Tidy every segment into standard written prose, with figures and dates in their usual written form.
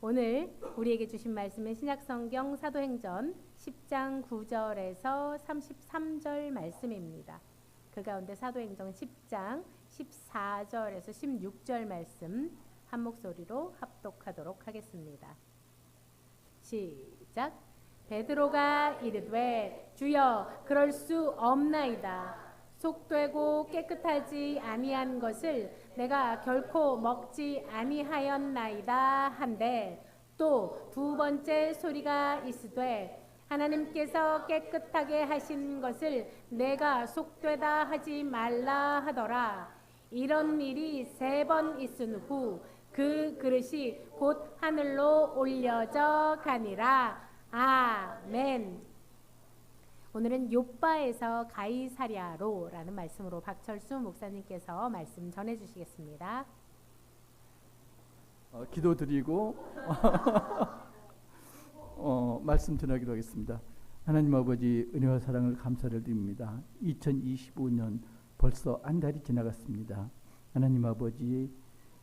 오늘 우리에게 주신 말씀은 신약성경 사도행전 10장 9절에서 33절 말씀입니다. 그 가운데 사도행전 10장 14절에서 16절 말씀 한 목소리로 합독하도록 하겠습니다. 시작. 베드로가 이르되 주여 그럴 수 없나이다. 속되고 깨끗하지 아니한 것을 내가 결코 먹지 아니하였나이다 한데, 또 두 번째 소리가 있으되 하나님께서 깨끗하게 하신 것을 내가 속되다 하지 말라 하더라. 이런 일이 3번 있은 후 그 그릇이 곧 하늘로 올려져 가니라. 아멘. 오늘은 욥바에서 가이사랴로라는 말씀으로 박철수 목사님께서 말씀 전해주시겠습니다. 기도드리고 말씀 전하기로 하겠습니다. 하나님 아버지, 은혜와 사랑을 감사를 드립니다. 2025년 벌써 한 달이 지나갔습니다. 하나님 아버지,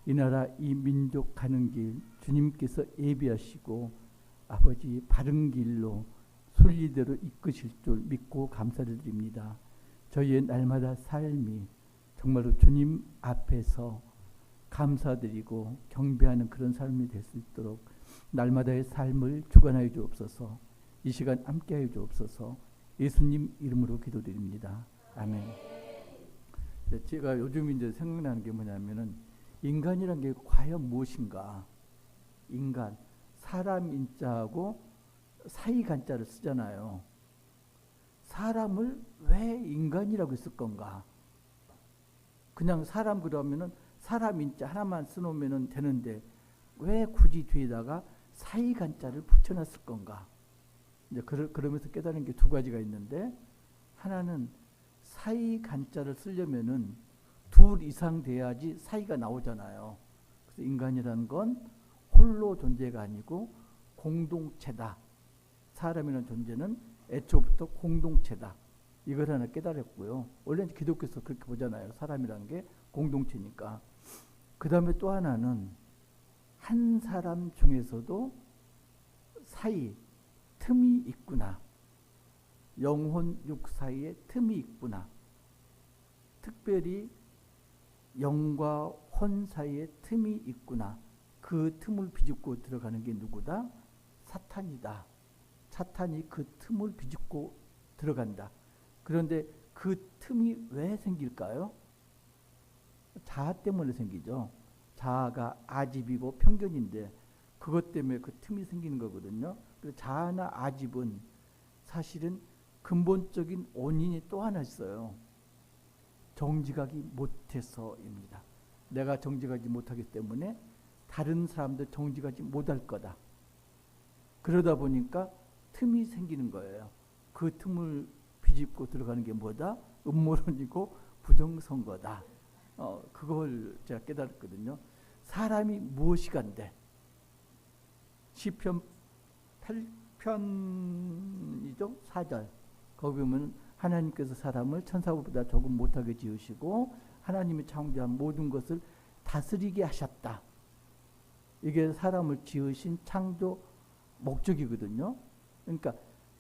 이 나라 이 민족 가는 길 주님께서 예비하시고 아버지 바른 길로 순리대로 이끄실 줄 믿고 감사를 드립니다. 저희의 날마다 삶이 정말로 주님 앞에서 감사드리고 경배하는 그런 삶이 될 수 있도록 날마다의 삶을 주관하여 주옵소서. 이 시간 함께하여 주옵소서. 예수님 이름으로 기도드립니다. 아멘. 제가 요즘 이제 생각나는 게 뭐냐면은, 인간이란 게 과연 무엇인가? 인간, 사람 인자하고 사이 간자를 쓰잖아요. 사람을 왜 인간이라고 했을 건가? 그냥 사람 그러면은 사람 인자 하나만 써놓으면 되는데 왜 굳이 뒤에다가 사이 간자를 붙여놨을 건가? 이제 그러면서 깨달은 게 2가지가 있는데, 하나는 사이 간자를 쓰려면은 2 이상 돼야지 사이가 나오잖아요. 그래서 인간이라는 건 홀로 존재가 아니고 공동체다. 사람이라는 존재는 애초부터 공동체다. 이걸 하나 깨달았고요. 원래는 기독교에서 그렇게 보잖아요. 사람이라는 게 공동체니까. 그 다음에 또 하나는 한 사람 중에서도 사이, 틈이 있구나. 영혼, 육 사이에 틈이 있구나. 특별히 영과 혼 사이에 틈이 있구나. 그 틈을 비집고 들어가는 게 누구다? 사탄이다. 사탄이 그 틈을 비집고 들어간다. 그런데 그 틈이 왜 생길까요? 자아 때문에 생기죠. 자아가 아집이고 편견인데 그것 때문에 그 틈이 생기는 거거든요. 자아나 아집은 사실은 근본적인 원인이 또 하나 있어요. 정직하기 못해서입니다. 내가 정직하지 못하기 때문에 다른 사람들 정직하지 못할 거다. 그러다 보니까 틈이 생기는 거예요. 그 틈을 비집고 들어가는 게 뭐다? 음모론이고 부정선거다. 그걸 제가 깨달았거든요. 사람이 무엇이간데, 시편 8편이죠? 4절. 거기 보면 하나님께서 사람을 천사보다 조금 못하게 지으시고 하나님이 창조한 모든 것을 다스리게 하셨다. 이게 사람을 지으신 창조 목적이거든요. 그러니까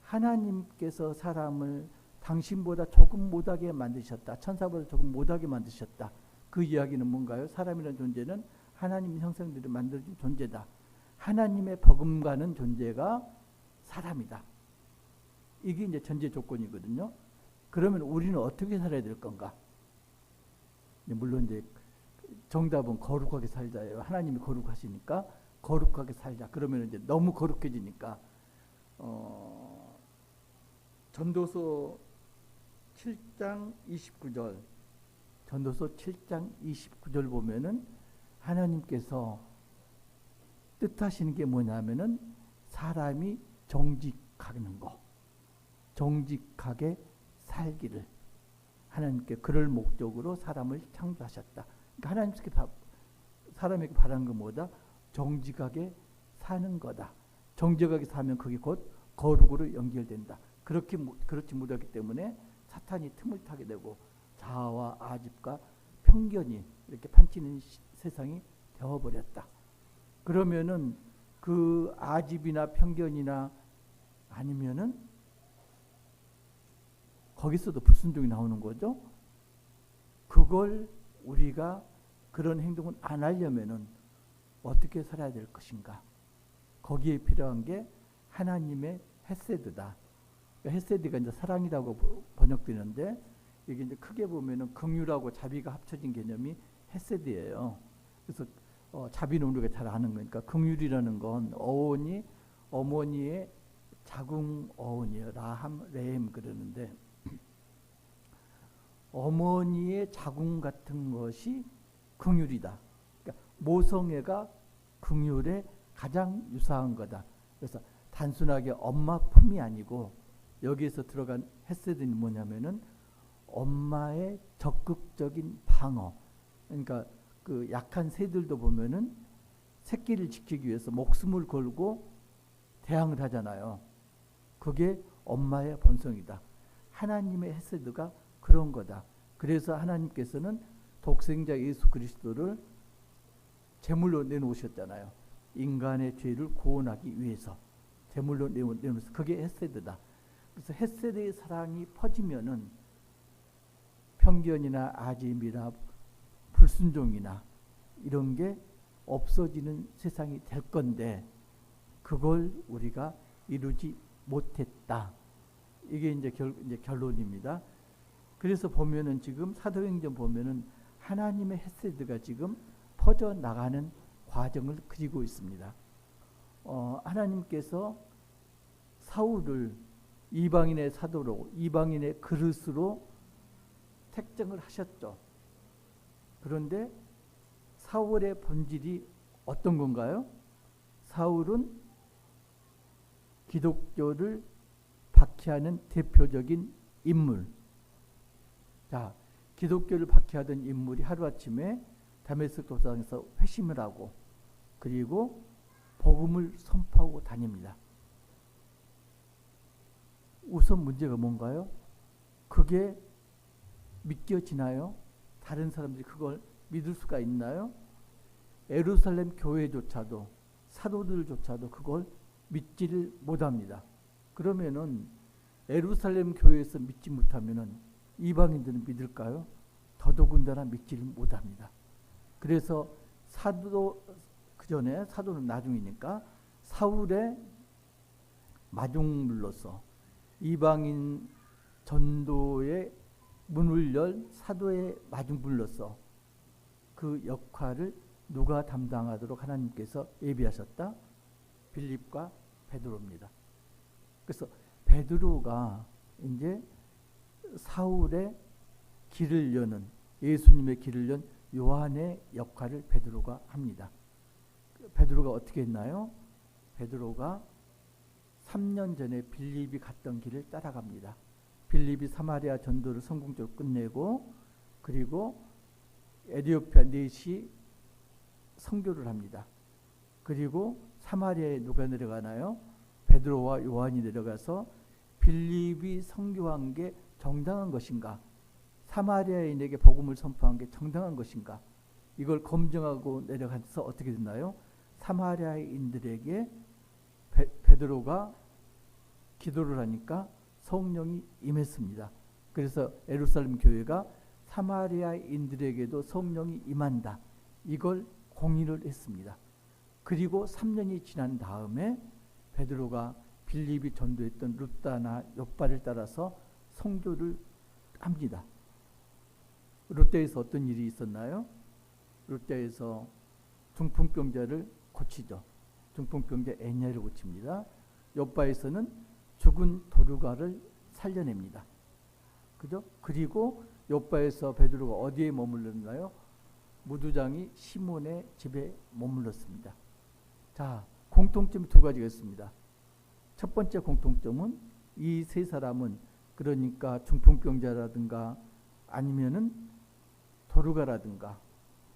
하나님께서 사람을 당신보다 조금 못하게 만드셨다. 천사보다 조금 못하게 만드셨다. 그 이야기는 뭔가요? 사람이라는 존재는 하나님 형상대로 만들어진 존재다. 하나님의 버금가는 존재가 사람이다. 이게 이제 전제 조건이거든요. 그러면 우리는 어떻게 살아야 될 건가? 물론 이제 정답은 거룩하게 살자예요. 하나님이 거룩하시니까 거룩하게 살자. 그러면 이제 너무 거룩해지니까 전도서 7장 29절 전도서 7장 29절 보면은 하나님께서 뜻하시는 게 뭐냐면은 사람이 정직하는 거, 정직하게 살기를 하나님께 그럴 목적으로 사람을 창조하셨다. 그러니까 하나님께 사람에게 바라는 건 뭐다? 정직하게 사는 거다. 정직하게 살면 그게 곧 거룩으로 연결된다. 그렇지 못하기 때문에 사탄이 틈을 타게 되고 자아와 아집과 편견이 이렇게 판치는 세상이 되어버렸다. 그러면은 그 그 아집이나 편견이나 아니면은 거기서도 불순종이 나오는 거죠. 그걸 우리가 그런 행동을 안 하려면은 어떻게 살아야 될 것인가? 거기에 필요한 게 하나님의 헤세드다. 그러니까 헤세드가 이제 사랑이라고 번역되는데 이게 이제 크게 보면은 긍휼하고 자비가 합쳐진 개념이 헤세드예요. 그래서 자비는 우리가 잘 아는 거니까 긍휼이라는 건 어원이 어머니의 자궁 어원이에요. 라함 레헴 그러는데 어머니의 자궁 같은 것이 긍휼이다. 그러니까 모성애가 긍휼에 가장 유사한 거다. 그래서 단순하게 엄마 품이 아니고 여기에서 들어간 헤세드는 뭐냐면은 엄마의 적극적인 방어. 그러니까 그 약한 새들도 보면은 새끼를 지키기 위해서 목숨을 걸고 대항을 하잖아요. 그게 엄마의 본성이다. 하나님의 헤세드가 그런 거다. 그래서 하나님께서는 독생자 예수 그리스도를 제물로 내놓으셨잖아요. 인간의 죄를 구원하기 위해서 제물로 내놓으셔서 그게 헤세드다. 그래서 헤세드의 사랑이 퍼지면은 편견이나 아짐이나 불순종이나 이런 게 없어지는 세상이 될 건데 그걸 우리가 이루지 못했다. 이게 이제 결론입니다. 그래서 보면은 지금 사도행전 보면은 하나님의 헤세드가 지금 퍼져 나가는 과정을 그리고 있습니다. 하나님께서 사울을 이방인의 사도로 이방인의 그릇으로 택정을 하셨죠. 그런데 사울의 본질이 어떤 건가요? 사울은 기독교를 박해하는 대표적인 인물. 자, 기독교를 박해하던 인물이 하루아침에 다메섹 도상에서 회심을 하고 그리고 복음을 선포하고 다닙니다. 우선 문제가 뭔가요? 그게 믿겨지나요? 다른 사람들이 그걸 믿을 수가 있나요? 예루살렘 교회조차도 사도들조차도 그걸 믿지를 못합니다. 그러면은 예루살렘 교회에서 믿지 못하면은 이방인들은 믿을까요? 더더군다나 믿지를 못합니다. 그래서 사도 그 전에 사도는 나중이니까 사울의 마중물로서 이방인 전도의 문을 열 사도의 마중물로서 그 역할을 누가 담당하도록 하나님께서 예비하셨다? 빌립과 베드로입니다. 그래서 베드로가 이제 사울의 길을 여는 예수님의 길을 연 요한의 역할을 베드로가 합니다. 베드로가 어떻게 했나요? 베드로가 3년 전에 빌립이 갔던 길을 따라갑니다. 빌립이 사마리아 전도를 성공적으로 끝내고 그리고 에티오피아 넷이 선교를 합니다. 그리고 사마리아에 누가 내려가나요? 베드로와 요한이 내려가서 빌립이 선교한 게 정당한 것인가? 사마리아인에게 복음을 선포한 게 정당한 것인가? 이걸 검증하고 내려가서 어떻게 됐나요? 사마리아인들에게 베드로가 기도를 하니까 성령이 임했습니다. 그래서 예루살렘 교회가 사마리아인들에게도 성령이 임한다. 이걸 공의를 했습니다. 그리고 3년이 지난 다음에 베드로가 빌립이 전도했던 룻다나 욥바를 따라서 선교를 합니다. 룻다에서 어떤 일이 있었나요? 룻다에서 중풍병자를 고치죠. 중풍병자 애냐를 고칩니다. 욥바에서는 죽은 도르가를 살려냅니다. 그죠? 그리고 욥바에서 베드로가 어디에 머물렀나요? 무두장이 시몬의 집에 머물렀습니다. 자, 공통점이 두 가지가 있습니다. 첫 번째 공통점은 이 세 사람은 그러니까 중풍병자라든가 아니면은 도르가라든가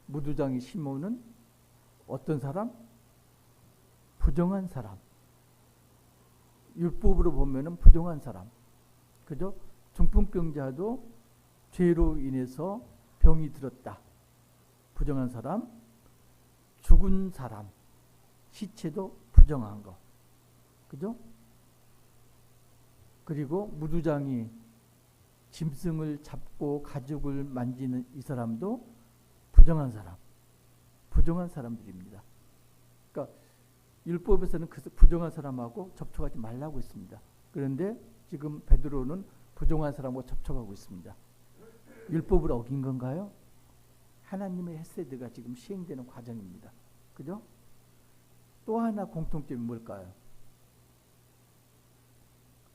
무두장이 시몬은 어떤 사람? 부정한 사람. 율법으로 보면은 부정한 사람. 그죠? 중풍병자도 죄로 인해서 병이 들었다. 부정한 사람. 죽은 사람. 시체도 부정한 거. 그죠? 그리고 무두장이 짐승을 잡고 가죽을 만지는 이 사람도 부정한 사람. 부정한 사람들입니다. 그러니까 율법에서는 그 부정한 사람하고 접촉하지 말라고 했습니다. 그런데 지금 베드로는 부정한 사람하고 접촉하고 있습니다. 율법을 어긴 건가요? 하나님의 헤세드가 지금 시행되는 과정입니다. 그죠? 또 하나 공통점이 뭘까요?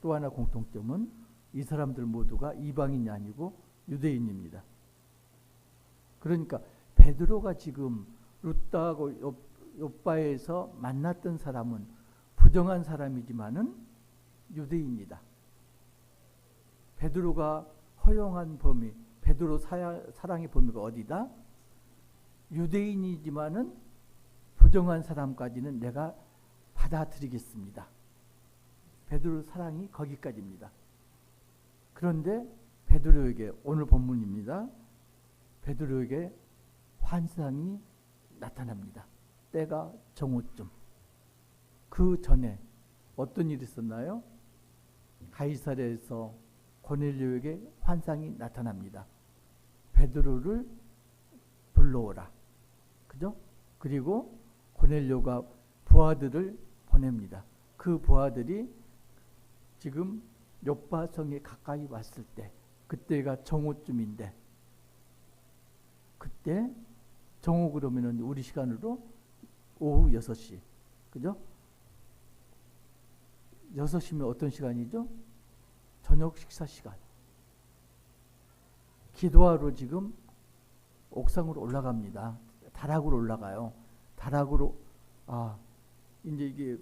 또 하나 공통점은 이 사람들 모두가 이방인이 아니고 유대인입니다. 그러니까 베드로가 지금 룻다하고 욥바에서 만났던 사람은 부정한 사람이지만은 유대인이다. 베드로가 허용한 범위, 베드로 사랑의 범위가 어디다? 유대인이지만은 부정한 사람까지는 내가 받아들이겠습니다. 베드로 사랑이 거기까지입니다. 그런데 베드로에게 오늘 본문입니다. 베드로에게 환상이 나타납니다. 때가 정오쯤. 그 전에 어떤 일이 있었나요? 가이사랴에서 고넬료에게 환상이 나타납니다. 베드로를 불러오라. 그죠? 그리고 고넬료가 부하들을 보냅니다. 그 부하들이 지금 욥바 성에 가까이 왔을 때, 그때가 정오쯤인데, 그때 정오 그러면은 우리 시간으로 오후 6시. 그죠? 6시면 어떤 시간이죠? 저녁 식사 시간. 기도하러 지금 옥상으로 올라갑니다. 다락으로 올라가요. 다락으로, 이제 이게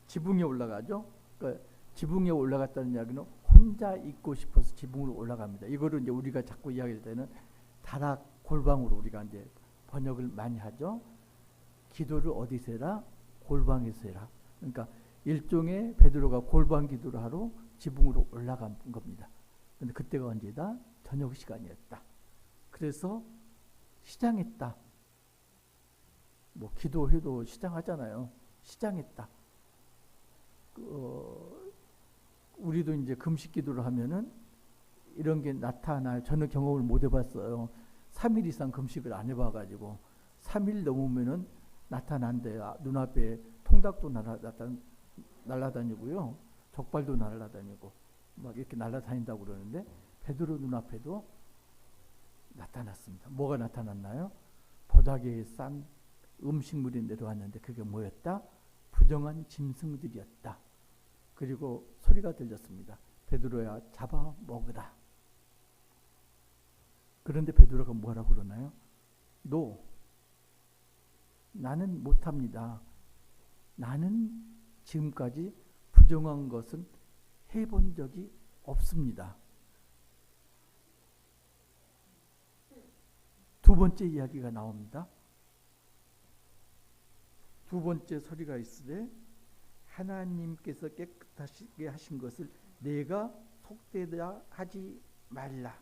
지붕에 올라가죠. 그러니까 지붕에 올라갔다는 이야기는 혼자 있고 싶어서 지붕으로 올라갑니다. 이거를 이제 우리가 자꾸 이야기할 때는 다락 골방으로 우리가 이제 번역을 많이 하죠. 기도를 어디서 해라? 골방에서 해라. 그러니까 일종의 베드로가 골방 기도를 하러 지붕으로 올라간 겁니다. 그런데 그때가 언제다? 저녁 시간이었다. 그래서 시장했다. 뭐 기도해도 시장하잖아요. 시장했다. 우리도 이제 금식 기도를 하면은 이런 게 나타나요. 저는 경험을 못 해봤어요. 3일 이상 금식을 안 해봐가지고 3일 넘으면은 나타난대요. 눈앞에 통닭도 날아다니고요. 족발도 날아다니고 막 이렇게 날아다닌다고 그러는데 베드로 눈앞에도 나타났습니다. 뭐가 나타났나요? 보자기에 싼 음식물이 내려왔는데 그게 뭐였다? 부정한 짐승들이었다. 그리고 소리가 들렸습니다. 베드로야, 잡아 먹으라. 그런데 베드로가 뭐라고 그러나요? 나는 못합니다. 나는 지금까지 부정한 것은 해본 적이 없습니다. 두 번째 이야기가 나옵니다. 두 번째 소리가 있으되 하나님께서 깨끗하시게 하신 것을 내가 속되다 하지 말라.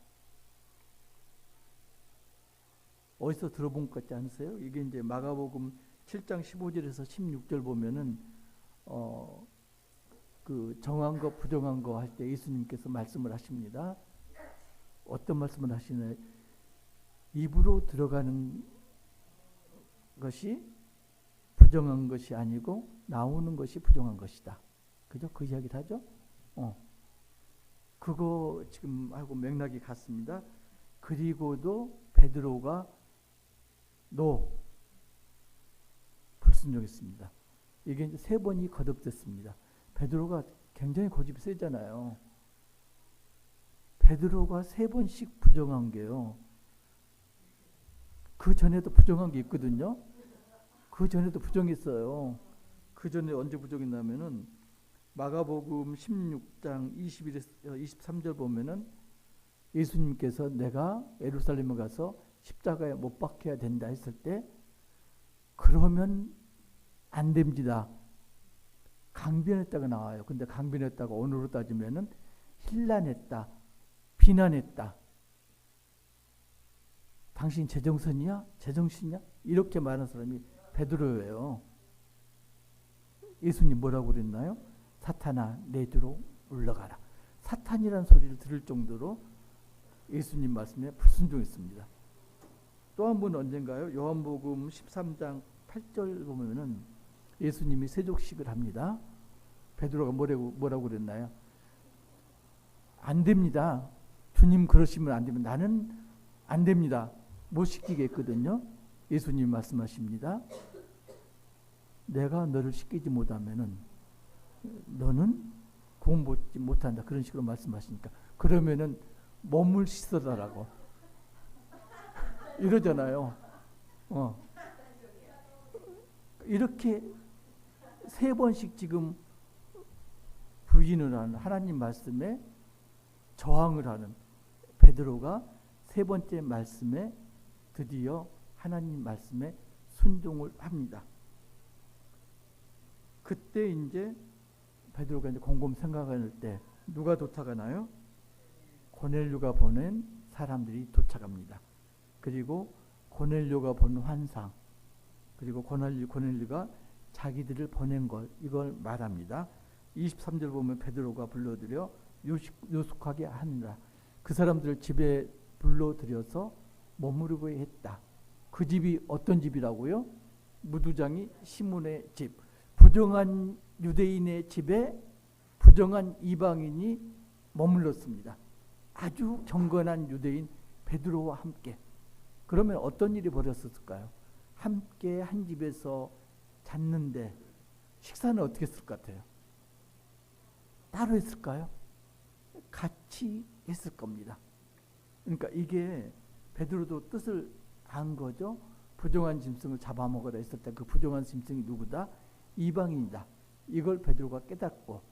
어디서 들어본 것 같지 않으세요? 이게 이제 마가복음 7장 15절에서 16절 보면은 그 정한 거 부정한 거 할 때 예수님께서 말씀을 하십니다. 어떤 말씀을 하시나요? 입으로 들어가는 것이 부정한 것이 아니고 나오는 것이 부정한 것이다. 그죠? 그 이야기를 하죠? 그거 지금 하고 맥락이 같습니다. 그리고도 베드로가 불순종했습니다. 이게 이제 3번이 거듭됐습니다. 베드로가 굉장히 고집이 세잖아요. 베드로가 3번씩 부정한 게요. 그 전에도 부정한 게 있거든요. 그 전에도 부정했어요. 그 전에 언제 부정했냐면은 마가복음 16장 23절 보면은 예수님께서 내가 예루살렘에 가서 십자가에 못 박혀야 된다 했을 때 그러면 안 됩니다. 강변했다가 나와요. 근데 강변했다가 오늘로 따지면은 힐난했다, 비난했다. 당신 제정신이야? 제정신이야? 이렇게 말하는 사람이 베드로예요. 예수님 뭐라고 그랬나요? 사탄아 내 뒤로 물러가라. 사탄이라는 소리를 들을 정도로 예수님 말씀에 불순종했습니다. 또 한 번 언젠가요? 요한복음 13장 8절 보면은 예수님이 세족식을 합니다. 베드로가 뭐라고 그랬나요? 안 됩니다. 주님 그러시면 안 됩니다. 나는 안 됩니다. 못 시키겠거든요. 예수님 말씀하십니다. 내가 너를 시키지 못하면은 너는 구원 받지 못한다. 그런 식으로 말씀하시니까 그러면은 몸을 씻어달라고 이러잖아요. 이렇게 3번씩 지금 부인을 하는 하나님 말씀에 저항을 하는 베드로가 3번째 말씀에 드디어 하나님 말씀에 순종을 합니다. 그때 이제 베드로가 이제 곰곰 생각할 때 누가 도착하나요? 고넬료가 보낸 사람들이 도착합니다. 그리고 고넬료가 본 환상, 그리고 고넬료가 자기들을 보낸 것, 이걸 말합니다. 23절 보면 베드로가 불러들여 요숙하게 한다. 그 사람들을 집에 불러들여서 머무르게 했다. 그 집이 어떤 집이라고요? 무두장이 시몬의 집. 부정한 유대인의 집에 부정한 이방인이 머물렀습니다. 아주 경건한 유대인 베드로와 함께. 그러면 어떤 일이 벌어졌을까요? 함께 한 집에서 잤는데 식사는 어떻게 했을 것 같아요? 따로 했을까요? 같이 했을 겁니다. 그러니까 이게 베드로도 뜻을 안 거죠. 부정한 짐승을 잡아먹으라 했을 때 그 부정한 짐승이 누구다? 이방인이다. 이걸 베드로가 깨닫고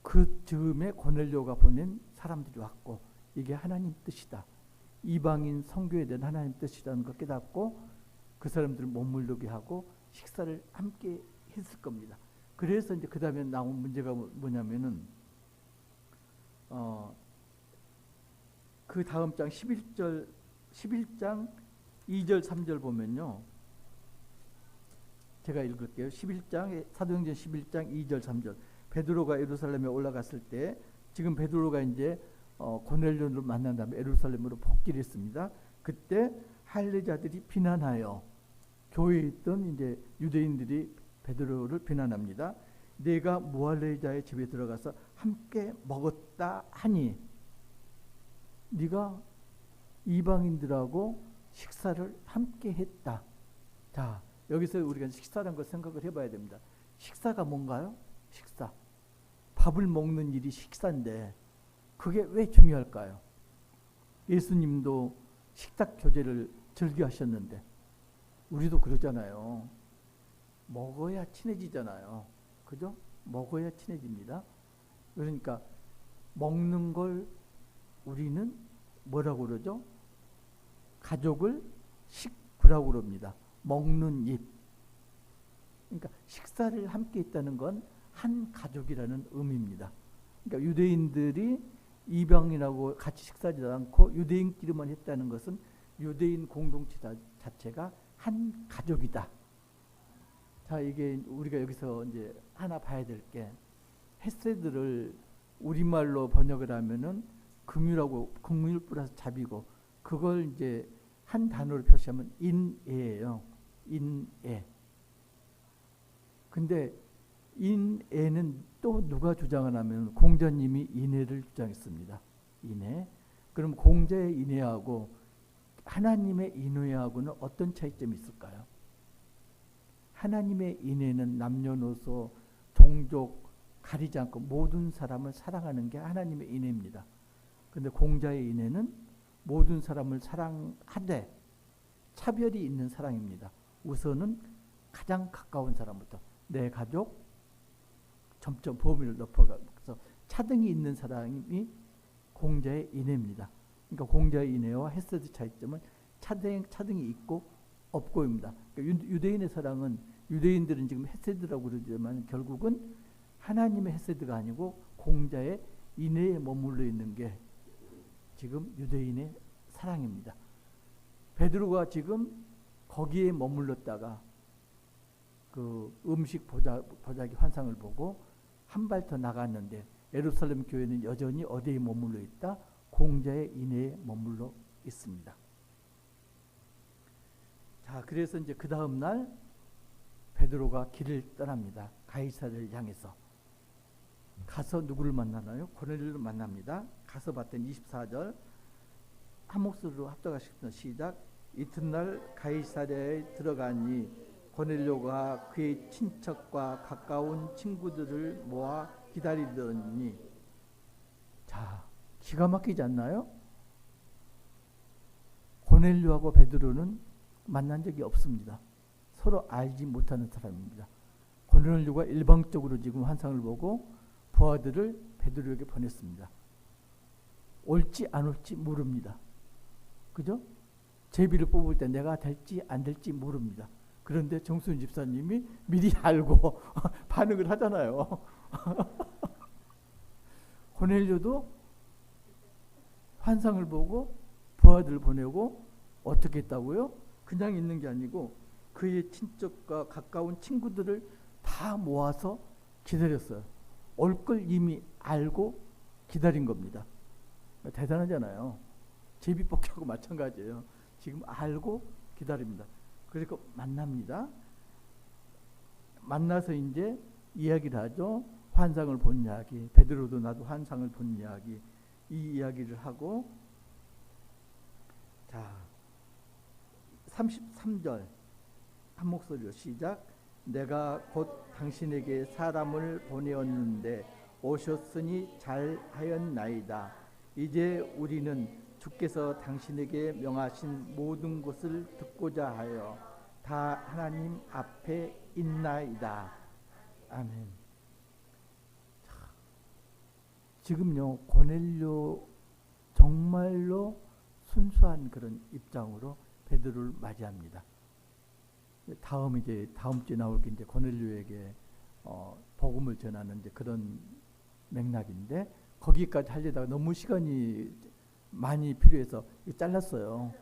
그 즈음에 고넬료가 보낸 사람들이 왔고 이게 하나님 뜻이다. 이방인 선교에 대한 하나님 뜻이라는 걸 깨닫고 그 사람들을 머물르게 하고 식사를 함께 했을 겁니다. 그래서 이제 그 다음에 나온 문제가 뭐냐면은 그 다음 장 11장 2절 3절 보면요. 제가 읽을게요. 11장 사도행전 11장 2절 3절. 베드로가 예루살렘에 올라갔을 때 지금 베드로가 이제 고넬료를 만난 다음에 예루살렘으로 복귀를 했습니다. 그때 할례자들이 비난하여 교회에 있던 이제 유대인들이 베드로를 비난합니다. 내가 무할례자의 집에 들어가서 함께 먹었다 하니 네가 이방인들하고 식사를 함께 했다. 자, 여기서 우리가 식사라는 걸 생각을 해봐야 됩니다. 식사가 뭔가요? 식사. 밥을 먹는 일이 식사인데 그게 왜 중요할까요? 예수님도 식탁 교제를 즐겨 하셨는데 우리도 그러잖아요. 먹어야 친해지잖아요. 그죠? 먹어야 친해집니다. 그러니까 먹는 걸 우리는 뭐라고 그러죠? 가족을 식구라고 그럽니다. 먹는 입. 그러니까 식사를 함께 했다는 건 한 가족이라는 의미입니다. 그러니까 유대인들이 이방인하고 같이 식사하지 않고 유대인끼리만 했다는 것은 유대인 공동체 자체가 한 가족이다. 자, 이게 우리가 여기서 이제 하나 봐야 될 게 헤세드를 우리말로 번역을 하면은 긍휼하고 긍휼 플러스 자비고 그걸 이제 한 단어로 표시하면 인애예요. 인애. 근데 인애는 또 누가 주장을 하면 공자님이 인애를 주장했습니다. 인애. 그럼 공자의 인애하고 하나님의 인애하고는 어떤 차이점이 있을까요? 하나님의 인애는 남녀노소 종족 가리지 않고 모든 사람을 사랑하는 게 하나님의 인애입니다. 그런데 공자의 인애는 모든 사람을 사랑하되 차별이 있는 사랑입니다. 우선은 가장 가까운 사람부터 내 가족 점점 범위를 높여가면서 차등이 있는 사람이 공자의 인애입니다. 그러니까 공자의 인애와 헤세드 차이점은 차등이 있고 없고입니다. 그러니까 유대인의 사랑은 유대인들은 지금 헤세드라고 그러지만 결국은 하나님의 헤세드가 아니고 공자의 인애에 머물러 있는 게 지금 유대인의 사랑입니다. 베드로가 지금 거기에 머물렀다가 그 음식 보자기 환상을 보고 한 발 더 나갔는데 예루살렘 교회는 여전히 어디에 머물러 있다? 공자의 인해에 머물러 있습니다. 자, 그래서 이제 그 다음 날 베드로가 길을 떠납니다. 가이사랴를 향해서. 가서 누구를 만나나요? 고넬료를 만납니다. 가서 봤더니 24절 한 목소리로 합독하시겠습니다. 시작. 이튿날 가이사랴에 들어가니 고넬료가 그의 친척과 가까운 친구들을 모아 기다리더니, 자, 기가 막히지 않나요? 고넬료하고 베드로는 만난 적이 없습니다. 서로 알지 못하는 사람입니다. 고넬료가 일방적으로 지금 환상을 보고 부하들을 베드로에게 보냈습니다. 올지 안 올지 모릅니다. 그죠? 제비를 뽑을 때 내가 될지 안 될지 모릅니다. 그런데 정순 집사님이 미리 알고 반응을 하잖아요. 고넬료도 환상을 보고 부하들을 보내고 어떻게 했다고요? 그냥 있는 게 아니고 그의 친척과 가까운 친구들을 다 모아서 기다렸어요. 올 걸 이미 알고 기다린 겁니다. 대단하잖아요. 제비뽑기하고 마찬가지예요. 지금 알고 기다립니다. 그리고 만납니다. 만나서 이제 이야기를 하죠. 환상을 본 이야기. 베드로도 나도 환상을 본 이야기. 이 이야기를 하고, 자, 33절 한 목소리로 시작. 내가 곧 당신에게 사람을 보내었는데 오셨으니 잘하였나이다. 이제 우리는 주께서 당신에게 명하신 모든 것을 듣고자 하여 다 하나님 앞에 있나이다. 아멘. 지금요, 고넬료 정말로 순수한 그런 입장으로 베드로를 맞이합니다. 다음 주에 나올 게 이제 고넬료에게 복음을 전하는 이제 그런 맥락인데, 거기까지 하려다가 너무 시간이 많이 필요해서 잘랐어요.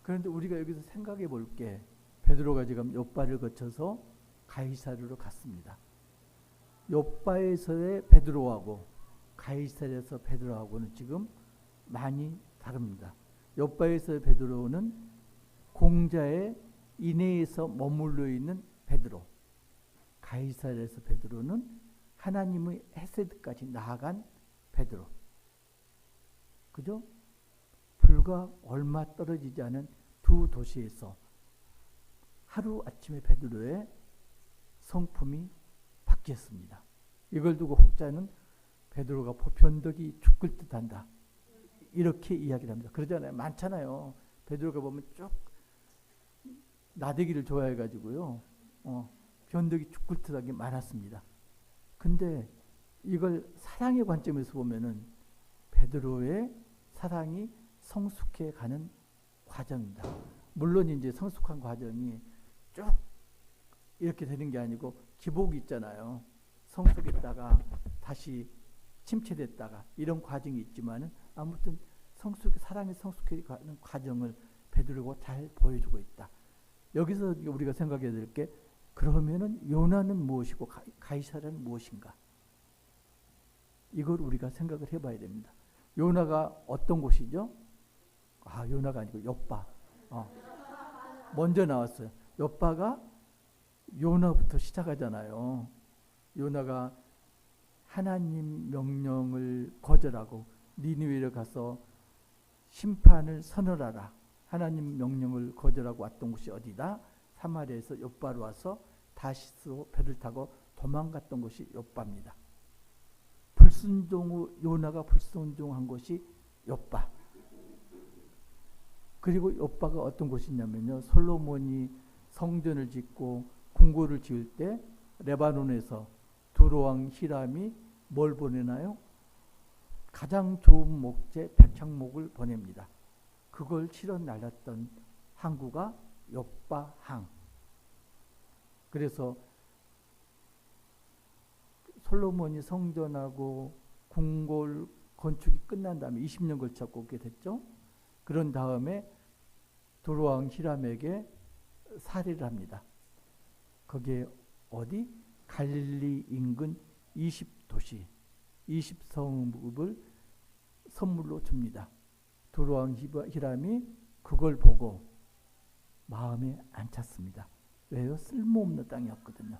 그런데 우리가 여기서 생각해 볼 게, 베드로가 지금 욥바를 거쳐서 가이사랴로 갔습니다. 욥바에서의 베드로하고 가이사랴에서 베드로하고는 지금 많이 다릅니다. 욥바에서의 베드로는 공자의 인해에서 머물러 있는 베드로, 가이사랴에서 베드로는 하나님의 헤세드까지 나아간 베드로. 그죠? 불과 얼마 떨어지지 않은 두 도시에서 하루 아침에 베드로의 성품이 바뀌었습니다. 이걸 두고 혹자는 베드로가 보편덕이 죽을 듯한다, 이렇게 이야기를 합니다. 그러잖아요. 많잖아요. 베드로가 보면 쭉 나대기를 좋아해가지고요, 변덕이 죽을 듯하게 많았습니다. 근데 이걸 사랑의 관점에서 보면은 베드로의 사랑이 성숙해 가는 과정입니다. 물론 이제 성숙한 과정이 쭉 이렇게 되는 게 아니고 기복이 있잖아요. 성숙했다가 다시 침체됐다가 이런 과정이 있지만은 아무튼 사랑이 성숙해 가는 과정을 베드로가 잘 보여주고 있다. 여기서 우리가 생각해야 될 게, 그러면은 요나는 무엇이고 가이사랴는 무엇인가? 이걸 우리가 생각을 해봐야 됩니다. 요나가 어떤 곳이죠? 요나가 아니고 욥바. 먼저 나왔어요. 욥바가 요나부터 시작하잖아요. 요나가 하나님 명령을 거절하고 니느웨로 가서 심판을 선언하라. 하나님 명령을 거절하고 왔던 곳이 어디다? 사마리아에서 욥바로 와서 다시스로 배를 타고 도망갔던 곳이 욥바입니다. 요나가 불순종한 곳이 욥바. 그리고 욥바가 어떤 곳이냐면요, 솔로몬이 성전을 짓고 궁궐을 지을 때 레바논에서 두로왕 히람이 뭘 보내나요? 가장 좋은 목재 백향목을 보냅니다. 그걸 실어 날렸던 항구가 욥바항. 그래서 솔로몬이 성전하고 궁궐 건축이 끝난 다음에 20년 걸쳐 꽂게 됐죠. 그런 다음에 두로왕 히람에게 살해를 합니다. 거기에 어디? 갈릴리 인근 20도시, 20성읍을 선물로 줍니다. 두로왕 히람이 그걸 보고 마음에 안 찼습니다. 왜요? 쓸모없는 땅이었거든요.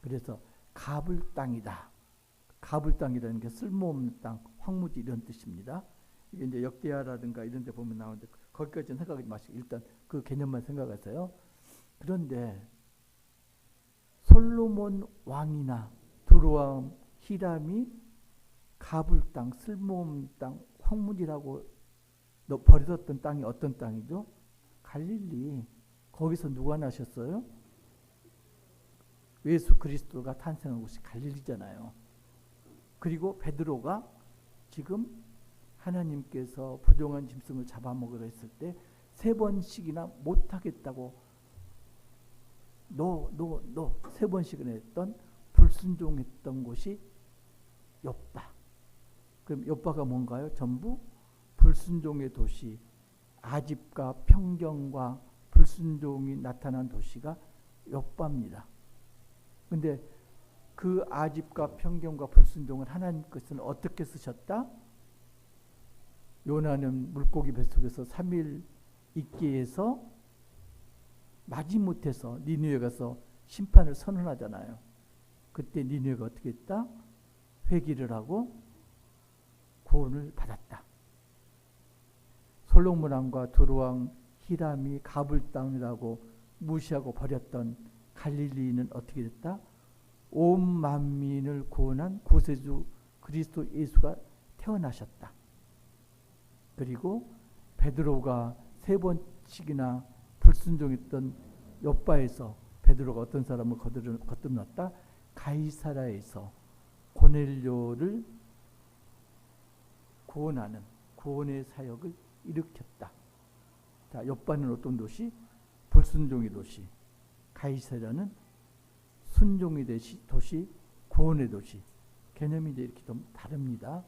그래서 가불 땅이다. 가불 땅이라는 게 쓸모없는 땅, 황무지 이런 뜻입니다. 이게 이제 역대하라든가 이런 데 보면 나오는데 거기까지는 생각하지 마시고 일단 그 개념만 생각하세요. 그런데 솔로몬 왕이나 두로왕 히람이 가불 땅, 쓸모없는 땅, 황무지라고 버려졌던 땅이 어떤 땅이죠? 갈릴리. 거기서 누가 나셨어요? 예수 그리스도가 탄생한 곳이 갈릴리잖아요. 그리고 베드로가 지금 하나님께서 부정한 짐승을 잡아먹으려 했을 때 3번씩이나 못하겠다고 너 3번씩이나 했던 불순종했던 곳이 욥바. 그럼 욥바가 뭔가요? 전부 불순종의 도시, 아집과 평경과 불순종이 나타난 도시가 욥바입니다. 근데 그 아집과 평경과 불순종을 하나님께서는 어떻게 쓰셨다? 요나는 물고기 뱃속에서 3일 있게 해서 마지못해서 니느웨 가서 심판을 선언하잖아요. 그때 니느웨가 어떻게 했다? 회개를 하고 구원을 받았다. 솔로몬 왕과 두로왕 히람이 가불 땅이라고 무시하고 버렸던 갈릴리는 어떻게 됐다? 온 만민을 구원한 구세주 그리스도 예수가 태어나셨다. 그리고 베드로가 3번씩이나 불순종했던 욥바에서 베드로가 어떤 사람을 거듭났다? 가이사라에서 고넬료를 구원하는 구원의 사역을 일으켰다. 자, 욥바는 어떤 도시? 불순종의 도시. 가이사라는 순종의 도시, 구원의 도시. 개념이 이제 이렇게 좀 다릅니다.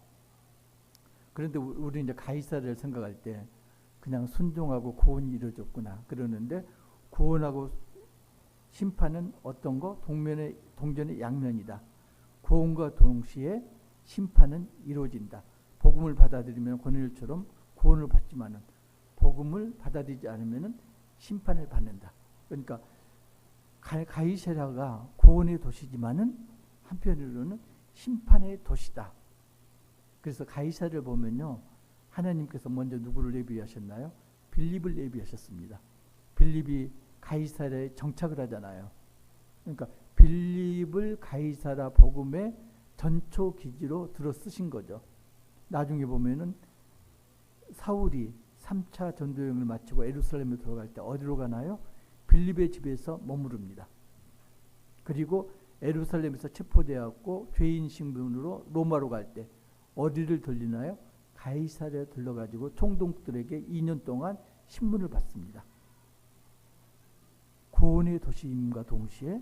그런데 우리 이제 가이사라를 생각할 때 그냥 순종하고 구원이 이루어졌구나 그러는데 구원하고 심판은 어떤 거? 동전의 양면이다. 구원과 동시에 심판은 이루어진다. 복음을 받아들이면 고넬료처럼 구원을 받지만은 복음을 받아들이지 않으면은 심판을 받는다. 그러니까 가이사라가 구원의 도시지만은 한편으로는 심판의 도시다. 그래서 가이사를 보면요, 하나님께서 먼저 누구를 예비하셨나요? 빌립을 예비하셨습니다. 빌립이 가이사라에 정착을 하잖아요. 그러니까 빌립을 가이사라 복음의 전초 기지로 들어 쓰신 거죠. 나중에 보면은 사울이 3차 전도여행을 마치고 예루살렘에 들어갈 때 어디로 가나요? 빌립의 집에서 머무릅니다. 그리고 예루살렘에서 체포되었고 죄인 신분으로 로마로 갈 때 어디를 들리나요? 가이사랴에 들러가지고 총독들에게 2년 동안 신문을 받습니다. 구원의 도시임과 동시에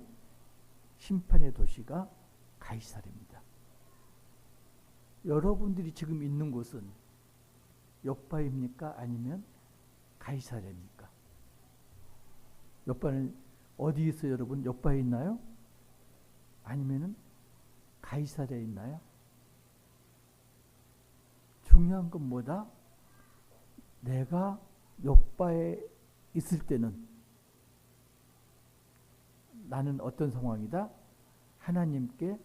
심판의 도시가 가이사랴입니다. 여러분들이 지금 있는 곳은 욥바입니까? 아니면 가이사랴입니까? 욥바는 어디에 있어요, 여러분? 욥바에 있나요? 아니면은 가이사랴에 있나요? 중요한 건 뭐다? 내가 욥바에 있을 때는 나는 어떤 상황이다? 하나님께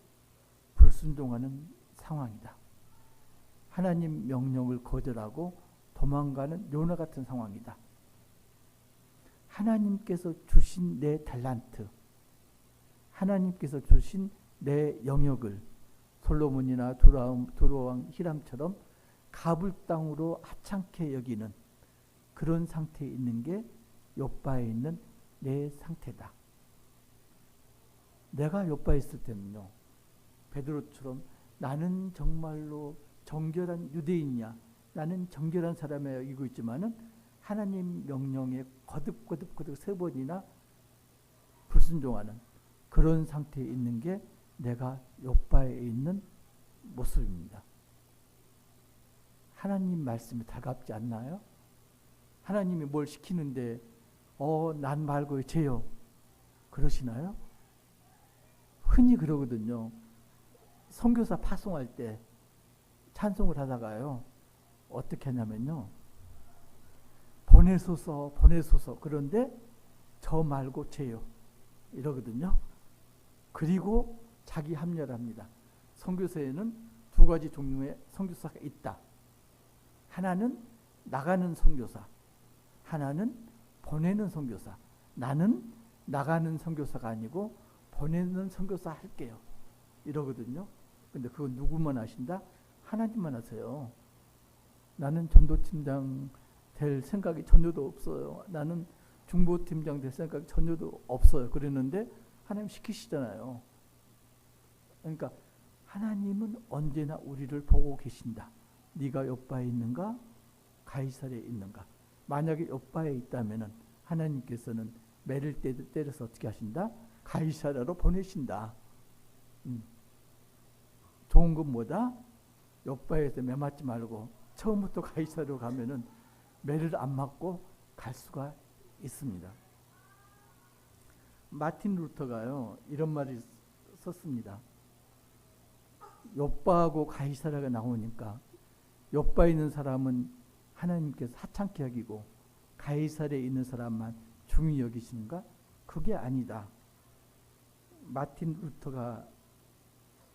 불순종하는 상황이다. 하나님 명령을 거절하고 도망가는 요나 같은 상황이다. 하나님께서 주신 내 달란트, 하나님께서 주신 내 영역을 솔로몬이나 두로왕 히람처럼 가불 땅으로 하찮게 여기는 그런 상태에 있는 게 욥바에 있는 내 상태다. 내가 욥바에 있을 때는요, 베드로처럼 나는 정말로 정결한 유대인이야, 나는 정결한 사람이야 이고 있지만은 하나님 명령에 거듭 3번이나 불순종하는 그런 상태에 있는 게 내가 욥바에 있는 모습입니다. 하나님 말씀이 달갑지 않나요? 하나님이 뭘 시키는데 난 말고 쟤요. 그러시나요? 흔히 그러거든요. 선교사 파송할 때 찬송을 하다가요. 어떻게 하냐면요. 보내소서 보내소서. 그런데 저 말고 쟤요. 이러거든요. 그리고 자기 합리화를 합니다. 선교사에는 두 가지 종류의 선교사가 있다. 하나는 나가는 선교사, 하나는 보내는 선교사. 나는 나가는 선교사가 아니고 보내는 선교사 할게요. 이러거든요. 근데 그건 누구만 하신다? 하나님만 하세요. 나는 전도팀장 될 생각이 전혀도 없어요. 나는 중보팀장 될 생각이 전혀도 없어요. 그러는데 하나님 시키시잖아요. 그러니까 하나님은 언제나 우리를 보고 계신다. 네가 요바에 있는가? 가이사랴에 있는가? 만약에 요바에 있다면 하나님께서는 매를 때려서 어떻게 하신다? 가이사랴로 보내신다. 좋은 건 뭐다? 요바에서 매 맞지 말고 처음부터 가이사랴로 가면은 매를 안 맞고 갈 수가 있습니다. 마틴 루터가요 이런 말을 썼습니다. 요바하고 가이사랴가 나오니까 요바에 있는 사람은 하나님께서 하찮게 여기고 가이사랴에 있는 사람만 중히 여기시는가? 그게 아니다. 마틴 루터가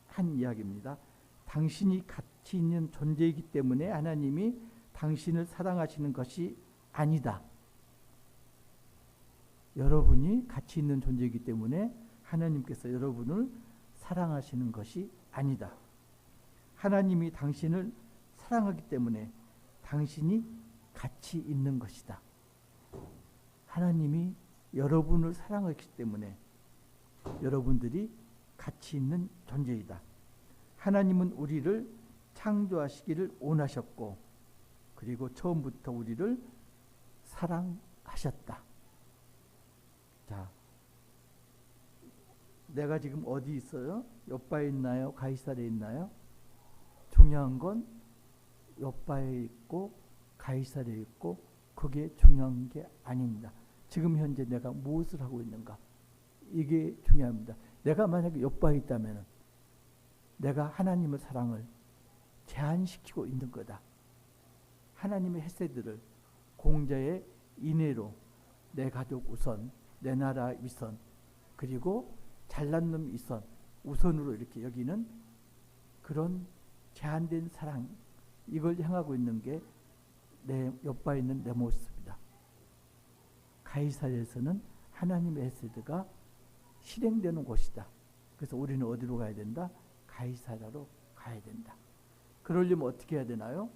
한 이야기입니다. 당신이 가치 있는 존재이기 때문에 하나님이 당신을 사랑하시는 것이 아니다. 여러분이 가치 있는 존재이기 때문에 하나님께서 여러분을 사랑하시는 것이 아니다. 하나님이 당신을 사랑하기 때문에 당신이 가치 있는 것이다. 하나님이 여러분을 사랑하기 때문에 여러분들이 가치 있는 존재이다. 하나님은 우리를 창조하시기를 원하셨고 그리고 처음부터 우리를 사랑하셨다. 자, 내가 지금 어디 있어요? 요바에 있나요? 가이사랴에 있나요? 중요한 건 요바에 있고 가이사랴에 있고 그게 중요한 게 아닙니다. 지금 현재 내가 무엇을 하고 있는가? 이게 중요합니다. 내가 만약에 요바에 있다면 내가 하나님의 사랑을 제한시키고 있는 거다. 하나님의 헤세드를 공자의 인애로 내 가족 우선, 내 나라 위선, 그리고 잘난 놈 위선, 우선으로 이렇게 여기는 그런 제한된 사랑, 이걸 향하고 있는 게 내 요바에 있는 내 모습이다. 가이사랴에서는 하나님의 헤세드가 실행되는 곳이다. 그래서 우리는 어디로 가야 된다? 가이사랴로 가야 된다. 그러려면 어떻게 해야 되나요?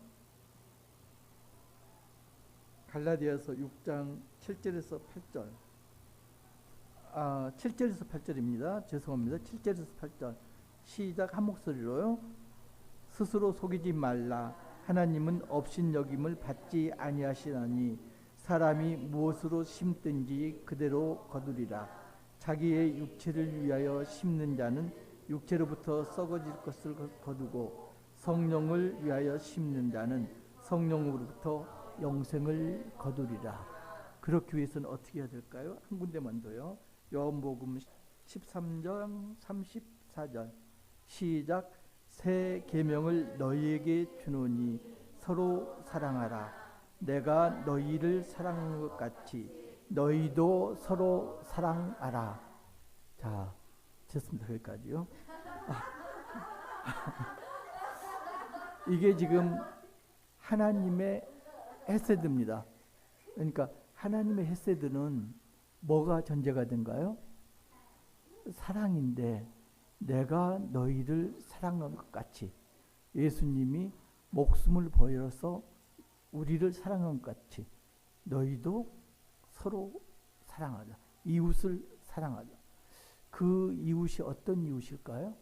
갈라디아서 6장 7절에서 8절. 7절에서 8절입니다. 죄송합니다. 7절에서 8절. 시작 한 목소리로요. 스스로 속이지 말라. 하나님은 업신여김을 받지 아니하시나니 사람이 무엇으로 심든지 그대로 거두리라. 자기의 육체를 위하여 심는 자는 육체로부터 썩어질 것을 거두고 성령을 위하여 심는 자는 성령으로부터 영생을 거두리라. 그렇기 위해서는 어떻게 해야 될까요? 한 군데만 더요. 요한복음 13장 34절. 시작. 새 계명을 너희에게 주노니 서로 사랑하라. 내가 너희를 사랑하는 것 같이 너희도 서로 사랑하라. 자, 됐습니다. 거기까지요. 이게 지금 하나님의 헤세드입니다. 그러니까 하나님의 헤세드는 뭐가 전제가 된가요? 사랑인데 내가 너희를 사랑한 것 같이 예수님이 목숨을 버려서 우리를 사랑한 것 같이 너희도 서로 사랑하자. 이웃을 사랑하자. 그 이웃이 어떤 이웃일까요?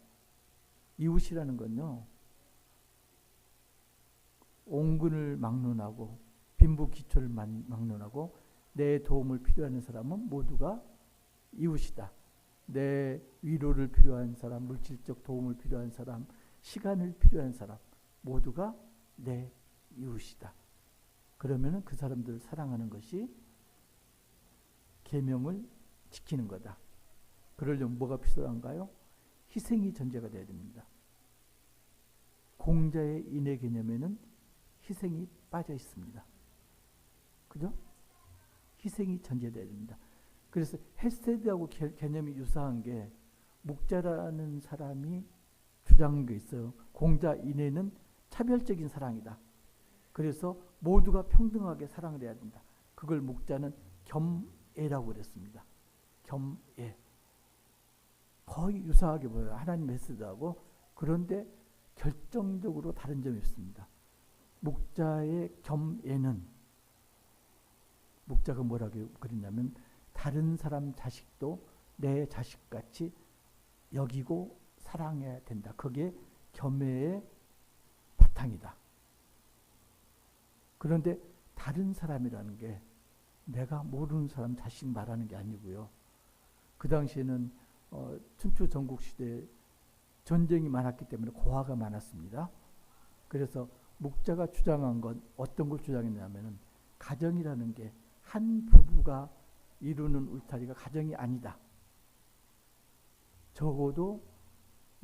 이웃이라는 건요. 온근을 막론하고 빈부기초를 막론하고 내 도움을 필요하는 사람은 모두가 이웃이다. 내 위로를 필요한 사람, 물질적 도움을 필요한 사람, 시간을 필요한 사람 모두가 내 이웃이다. 그러면은 그 사람들을 사랑하는 것이 계명을 지키는 거다. 그러려면 뭐가 필요한가요? 희생이 전제가 되어야 됩니다. 공자의 인의 개념에는 희생이 빠져 있습니다. 그죠? 희생이 전제되어야 됩니다. 그래서 헤세드하고 개념이 유사한 게 목자라는 사람이 주장한 게 있어요. 공자 인애는 차별적인 사랑이다. 그래서 모두가 평등하게 사랑을 해야 된다. 그걸 목자는 겸애라고 그랬습니다. 겸애. 거의 유사하게 보여요. 하나님 헤세드하고. 그런데 결정적으로 다른 점이 있습니다. 목자의 겸애는 목자가 뭐라고 그랬냐면 다른 사람 자식도 내 자식같이 여기고 사랑해야 된다. 그게 겸애의 바탕이다. 그런데 다른 사람이라는 게 내가 모르는 사람 자식 말하는 게 아니고요. 그 당시에는 춘추 전국시대에 전쟁이 많았기 때문에 고아가 많았습니다. 그래서 목자가 주장한 건 어떤 걸 주장했냐면은 가정이라는 게 한 부부가 이루는 울타리가 가정이 아니다. 적어도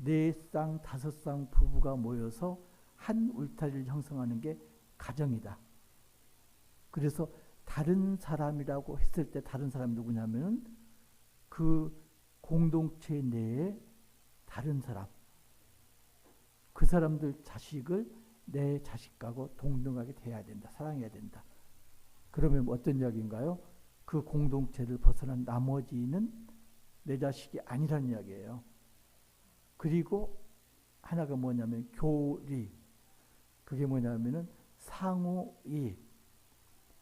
4쌍, 5쌍 부부가 모여서 한 울타리를 형성하는 게 가정이다. 그래서 다른 사람이라고 했을 때 다른 사람이 누구냐면은 그 공동체 내에 다른 사람, 그 사람들 자식을 내 자식하고 동등하게 대해야 된다. 사랑해야 된다. 그러면 어떤 이야기인가요? 그 공동체를 벗어난 나머지는 내 자식이 아니라는 이야기예요. 그리고 하나가 뭐냐면 교리. 그게 뭐냐면은 상호이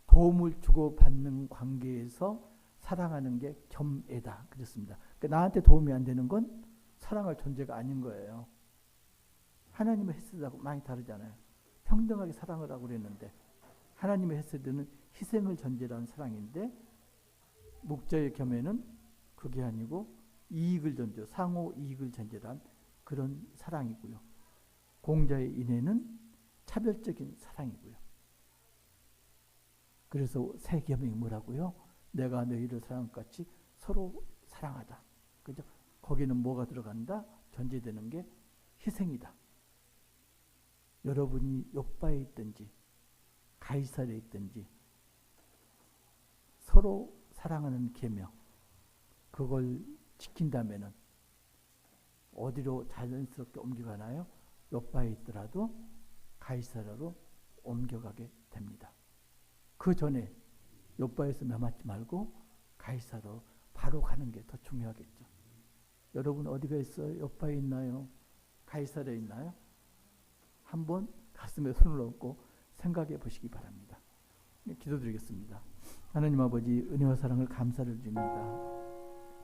도움을 주고받는 관계에서 사랑하는 게 겸애다. 그랬습니다. 그러니까 나한테 도움이 안 되는 건 사랑할 존재가 아닌 거예요. 하나님의 헤세드하고 많이 다르잖아요. 평등하게 사랑을 하고 그랬는데 하나님의 헤세드는 희생을 전제로 한 사랑인데 목자의 겸애는 그게 아니고 이익을 전제, 상호 이익을 전제로 한 그런 사랑이고요. 공자의 인애는 차별적인 사랑이고요. 그래서 새 계명이 뭐라고요? 내가 너희를 사랑한 것 같이 서로 사랑하자. 그죠? 거기는 뭐가 들어간다? 전제되는 게 희생이다. 여러분이 욥바에 있든지 가이사르에 있든지 서로 사랑하는 계명 그걸 지킨다면은 어디로 자연스럽게 옮겨가나요? 욥바에 있더라도 가이사르로 옮겨가게 됩니다. 그 전에 욥바에서 매맞지 말고 가이사르로 바로 가는 게 더 중요하겠죠. 여러분 어디가 있어요? 욥바에 있나요? 가이사르에 있나요? 한번 가슴에 손을 얹고 생각해 보시기 바랍니다. 기도드리겠습니다. 하나님 아버지 은혜와 사랑을 감사를 드립니다.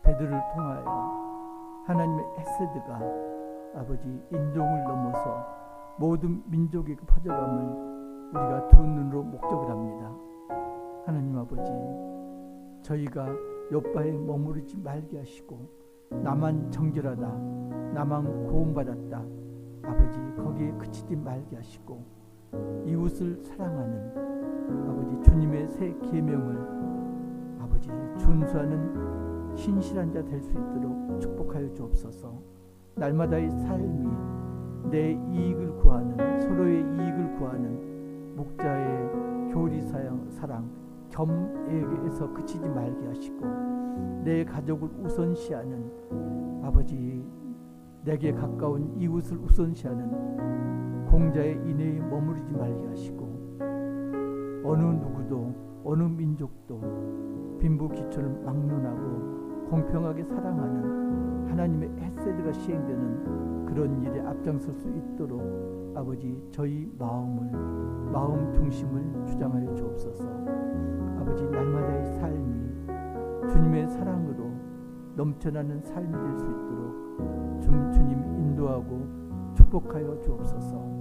베드로를 통하여 하나님의 헤세드가 아버지 인종을 넘어서 모든 민족에게 퍼져감을 우리가 두 눈으로 목격을 합니다. 하나님 아버지 저희가 욥바에 머무르지 말게 하시고 나만 정결하다 나만 구원받았다 아버지 거기에 그치지 말게 하시고 이웃을 사랑하는 아버지 주님의 새 계명을 아버지 준수하는 신실한 자 될 수 있도록 축복하여 주옵소서. 날마다의 삶이 내 이익을 구하는 서로의 이익을 구하는 목자의 교리 사랑 겸에게서 그치지 말게 하시고 내 가족을 우선시하는 아버지 내게 가까운 이웃을 우선시하는 공자의 인애에 머무르지 말게 하시고 어느 누구도 어느 민족도 빈부귀천을 막론하고 공평하게 사랑하는 하나님의 헤세드가 시행되는 그런 일에 앞장설 수 있도록 아버지 저희 마음 중심을 주장하여 주옵소서. 아버지 날마다의 삶이 주님의 사랑으로 넘쳐나는 삶이 될 수 있도록 주님 인도하고 축복하여 주옵소서.